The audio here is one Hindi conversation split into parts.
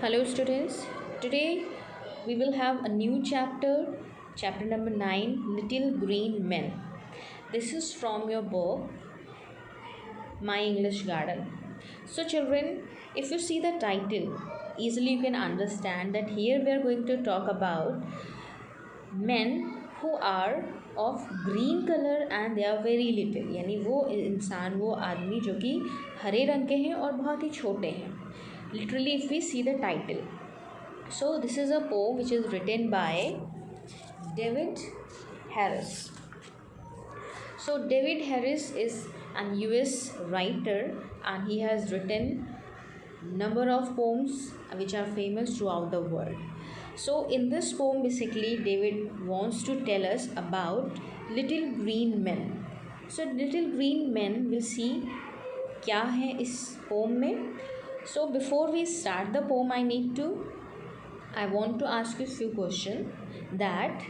Hello, students. Today we will have a new chapter, chapter number 9, Little Green Men. This is from your book, My English Garden. So, children, if you see the title, easily you can understand that here we are going to talk about men who are of green color and they are very little, यानी वो इंसान वो आदमी जो कि हरे रंग के हैं और बहुत ही छोटे हैं. Literally, if we see the title, so this is a poem which is written by David Harris. So David Harris is an US writer and he has written number of poems which are famous throughout the world. So in this poem basically David wants to tell us about little green men. So little green men, we'll see क्या है इस poem में. So before we start the poem, I want to ask you a few questions. That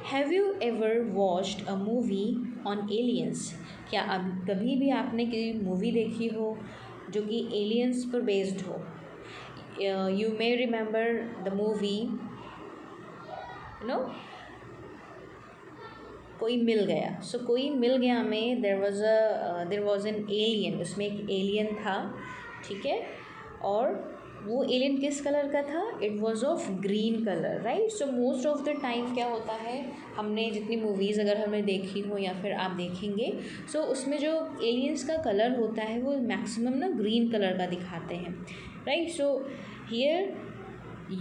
have you ever watched a movie on aliens? क्या अब कभी भी आपने कोई मूवी देखी हो जो कि aliens पर based हो? You may remember the movie, कोई मिल गया. सो कोई मिल गया में देर वॉज एन एलियन. उसमें एक एलियन था, ठीक है, और वो एलियन किस कलर का था? It was of green colour, right. So most of the time क्या होता है, हमने जितनी मूवीज़ अगर हमने देखी हो या फिर आप देखेंगे, सो उसमें जो एलियंस का कलर होता है वो मैक्सिमम ना ग्रीन कलर का दिखाते हैं, right. So here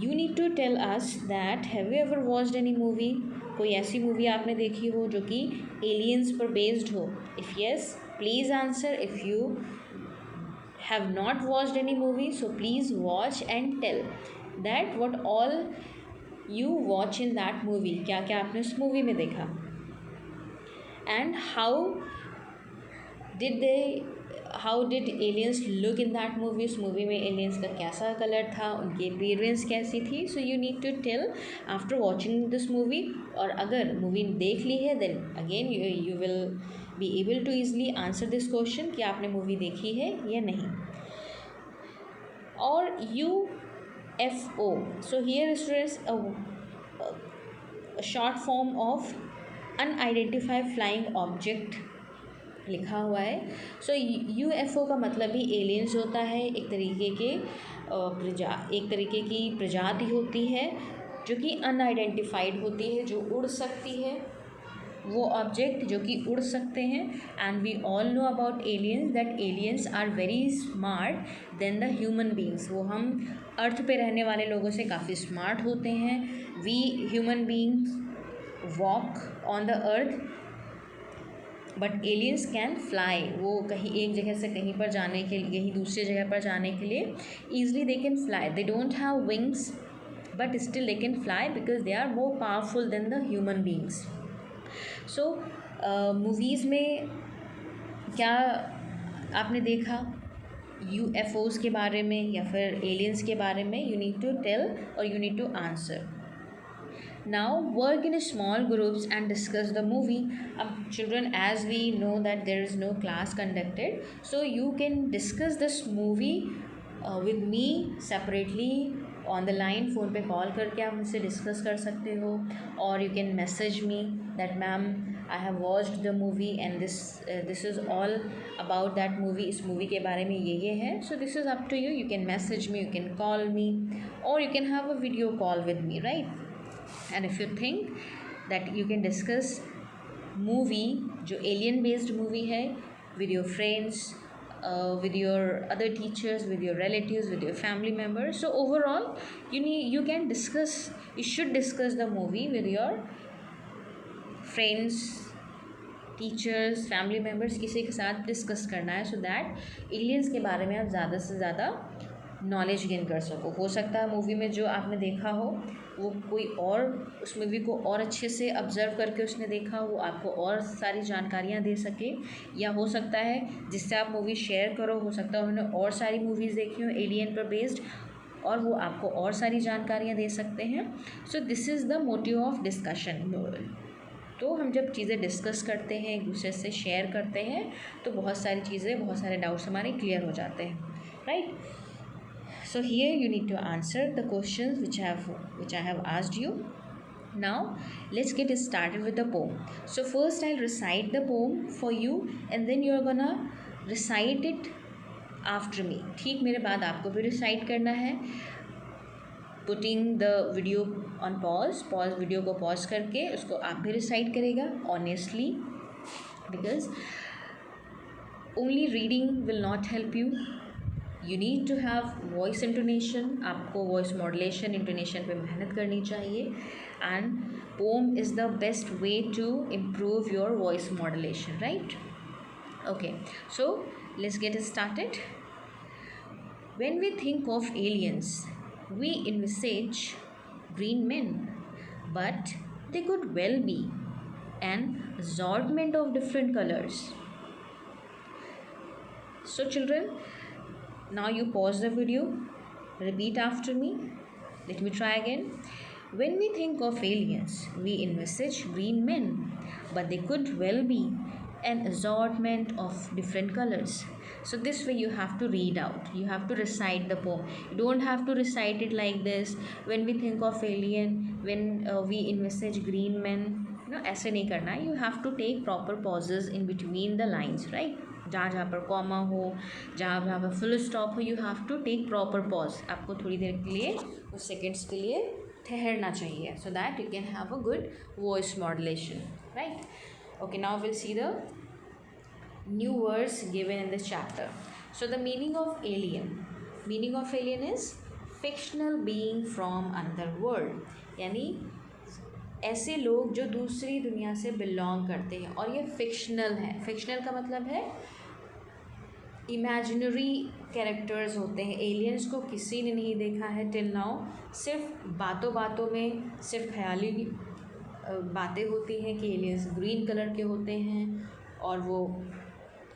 you need to tell us that have you ever watched any movie? कोई ऐसी मूवी आपने देखी हो जो कि एलियंस पर बेस्ड हो? If yes, please answer. If you have not watched any movie, so please watch and tell that what all you watch in that movie. क्या क्या आपने उस मूवी में देखा and how did aliens look in that movie. उस मूवी में एलियंस का कैसा कलर था, उनकी अपीयरेंस कैसी थी. So you need to tell after watching this movie. और अगर मूवी देख ली है then again you will be able to easily answer this question कि आपने मूवी देखी है या नहीं. और UFO, so here students short form of unidentified flying object लिखा हुआ है. सो UFO का मतलब भी एलियंस होता है. एक तरीके की प्रजाति होती है जो कि अनआइडेंटिफाइड होती है, जो उड़ सकती है, वो ऑब्जेक्ट जो कि उड़ सकते हैं. And we all know about aliens that aliens are very smart than the human beings. वो हम अर्थ पे रहने वाले लोगों से काफ़ी स्मार्ट होते हैं. We human beings walk on the earth but aliens can fly. वो कहीं एक जगह से कहीं पर जाने के लिए, कहीं दूसरी जगह पर जाने के लिए easily they can fly. They don't have wings but still they can fly because they are more powerful than the human beings. सो मूवीज़ में क्या आपने देखा UFOs के बारे में या फिर एलियंस के बारे में? यू नीड टू टेल और you need to answer. Now work in small groups and discuss the movie. Children, as we know that there is no class conducted, so you can discuss this movie with me separately on the line. Phone पे कॉल करके आप मुझसे डिस्कस कर सकते हो. और you can message me that ma'am I have watched the movie and this is all about that movie. इस मूवी के बारे में ये है. So this is up to you. You can message me, you can call me, और you can have a video call with me, right. And if you think that you can discuss movie जो alien based movie है with your friends, with your other teachers, with your relatives, with your family members, so overall you should discuss the movie with your friends, teachers, family members, किसी के साथ डिस्कस करना है. सो दैट एलियंस के बारे में आप ज़्यादा से ज़्यादा नॉलेज गेन कर सको. हो सकता है मूवी में जो आपने देखा हो वो कोई और उस मूवी को और अच्छे से ऑब्ज़र्व करके उसने देखा, वो आपको और सारी जानकारियाँ दे सके. या हो सकता है जिससे आप मूवी शेयर करो, हो सकता है उन्होंने और सारी मूवीज़ देखी हो एलियन पर बेस्ड और वो आपको और सारी जानकारियाँ दे सकते हैं. सो this is the motive of discussion. तो हम जब चीज़ें डिस्कस करते हैं, एक दूसरे से शेयर करते हैं, तो बहुत सारी चीज़ें, बहुत सारे डाउट्स हमारे क्लियर हो जाते हैं, right. So here you need to answer the questions which I have asked you. Now let's get started with the poem. So first I'll recite the poem for you and then you're gonna recite it after me. ठीक मेरे बाद आपको भी recite करना है. Putting the video on pause video को pause करके उसको आप भी recite करेगा honestly, because only reading will not help you. You need to have voice intonation. आपको voice modulation intonation पे मेहनत करनी चाहिए, and poem is the best way to improve your voice modulation, right? Okay, so let's get started. When we think of aliens, we envisage green men, but they could well be an assortment of different colors. So children, now you pause the video, repeat after me. Let me try again. When we think of aliens, we envisage green men, but they could well be an assortment of different colors. So this way you have to read out, you have to recite the poem. You don't have to recite it like this. When we think of alien, when we envisage green men, ऐसे नहीं करना है. You have to take proper pauses in between the lines, right? जहाँ पर कॉमा हो, जहाँ पर फुल स्टॉप हो, you have to take proper pause. आपको थोड़ी देर के लिए, कुछ सेकेंड्स के लिए ठहरना चाहिए, so that you can have a good voice modulation, right? Okay, now will see the new words given in this chapter. So the meaning of alien is fictional being from another world, यानी ऐसे लोग जो दूसरी दुनिया से बिलोंग करते हैं, और ये फिक्शनल है. फिक्शनल का मतलब है इमेजिनरी कैरेक्टर्स होते हैं. एलियंस को किसी ने नहीं देखा है टिल नाउ. सिर्फ बातों में सिर्फ ख्याली बातें होती हैं कि एलियंस ग्रीन कलर के होते हैं और वो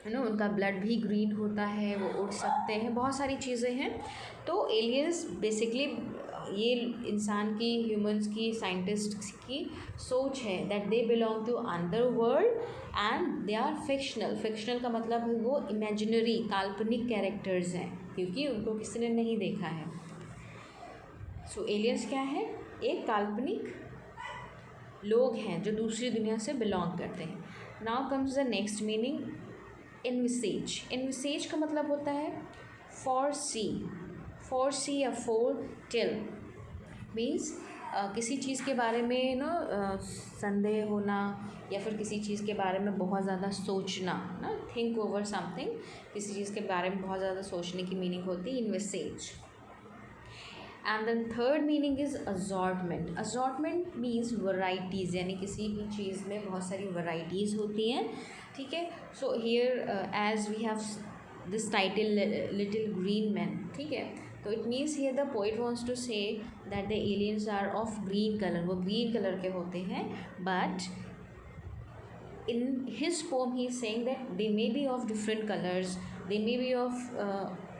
उनका ब्लड भी ग्रीन होता है, वो उड़ सकते हैं, बहुत सारी चीज़ें हैं. तो एलियंस बेसिकली ये इंसान की, ह्यूमंस की, साइंटिस्ट्स की सोच है that they belong to another world and they are fictional का मतलब है वो इमेजिनरी, काल्पनिक कैरेक्टर्स हैं, क्योंकि उनको किसी ने नहीं देखा है. सो एलियंस क्या है? एक काल्पनिक लोग हैं जो दूसरी दुनिया से बिलोंग करते हैं. Now comes the next meaning, envisages का मतलब होता है फॉर सी या फोर टेल. मीन्स किसी चीज़ के बारे में संदेह होना या फिर किसी चीज़ के बारे में बहुत ज़्यादा सोचना, थिंक ओवर समथिंग, किसी चीज़ के बारे में बहुत ज़्यादा सोचने की मीनिंग होती है envisages. And then third meaning is assortment. Assortment means varieties, यानी किसी भी चीज़ में बहुत सारी वैराइटीज़ होती हैं, ठीक है. So here as we have this title little green man, ठीक है. तो it means here the poet wants to say that the aliens are of green colour, वो ग्रीन कलर के होते हैं. But in his poem he is saying that they may be of different colours, they may be of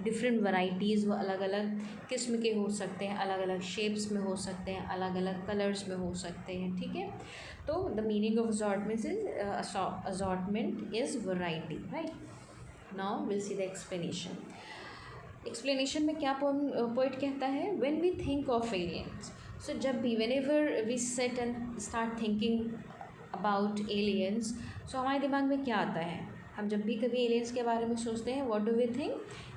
different varieties. वो अलग अलग किस्म के हो सकते हैं, अलग अलग शेप्स में हो सकते हैं, अलग अलग कलर्स में हो सकते हैं, ठीक है. तो the meaning of assortment is variety, right. Now will see the explanation. Explanation में क्या पोइट कहता है? When we think of aliens, so जब भी, whenever we sat and start thinking about aliens, so हमारे दिमाग में क्या आता है? हम जब भी कभी एलियंस के बारे में सोचते हैं, what do we think?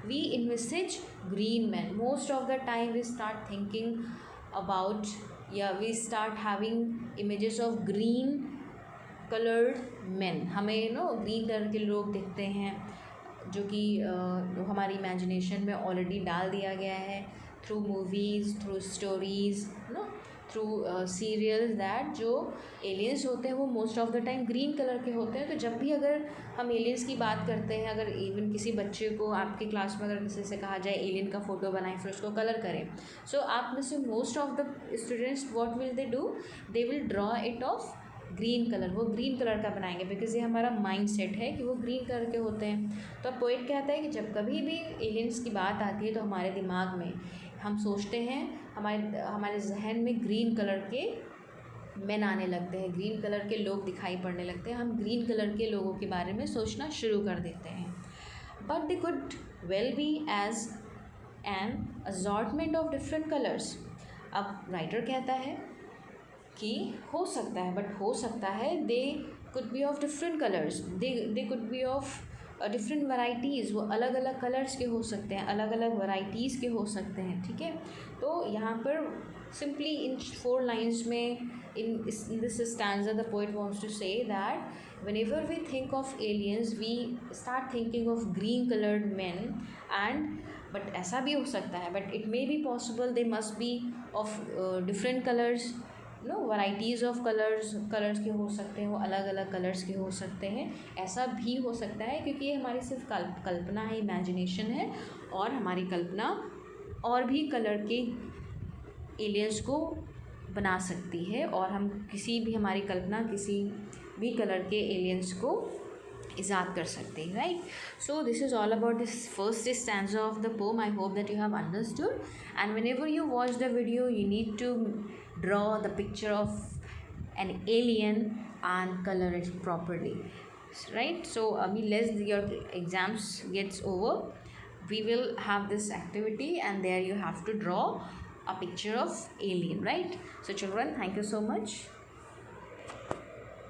We envisages green man. Most of the time we start thinking about, या we start having images of green coloured man. हमें ग्रीन कलर के लोग दिखते हैं जो कि हमारी इमेजिनेशन में ऑलरेडी डाल दिया गया है through movies, through stories, through serials, that जो एलियंस होते हैं वो most of the time green colour के होते हैं. तो जब भी अगर हम एलियंस की बात करते हैं, अगर इवन किसी बच्चे को आपके क्लास में अगर किसी से कहा जाए एलियन का फ़ोटो बनाएं फिर उसको कलर करें, सो आप में से most of the students what will they do? They will draw it of green colour. वो ग्रीन कलर का बनाएंगे बिकॉज ये हमारा माइंड सेट है कि वो ग्रीन कलर के होते हैं. तो पोइट कहता है कि जब कभी भी एलियंस की बात आती है तो हमारे दिमाग में हम सोचते हैं, हमारे जहन में ग्रीन कलर के मैन आने लगते हैं, ग्रीन कलर के लोग दिखाई पड़ने लगते हैं. हम ग्रीन कलर के लोगों के बारे में सोचना शुरू कर देते हैं. But they could well be as an assortment of different colors. अब राइटर कहता है कि हो सकता है, बट हो सकता है they could be of different colours, they could be of different varieties, वो अलग अलग कलर्स के हो सकते हैं, अलग अलग वैराइटीज़ के हो सकते हैं, ठीक है। तो यहाँ पर सिंपली इन 4 लाइन्स में in this stanza the poet wants to say that whenever we think of aliens we start thinking of green colored men, and but ऐसा भी हो सकता है, but it may be possible they must be of different colors, no varieties of colours के हो सकते हैं, वो अलग अलग कलर्स के हो सकते हैं, ऐसा भी हो सकता है, क्योंकि ये हमारी सिर्फ कल्पना है, इमेजिनेशन है, और हमारी कल्पना और भी कलर के एलियंस को बना सकती है, और हम किसी भी हमारी कल्पना किसी भी कलर के एलियंस को ईजाद कर सकते हैं, right. So this is all about this first stanza of the pome. I hope that you have understood, and whenever you watch the video you need to draw the picture of an alien and color it properly, right? So unless your exams gets over, we will have this activity, and there you have to draw a picture of alien, right? So children, thank you so much.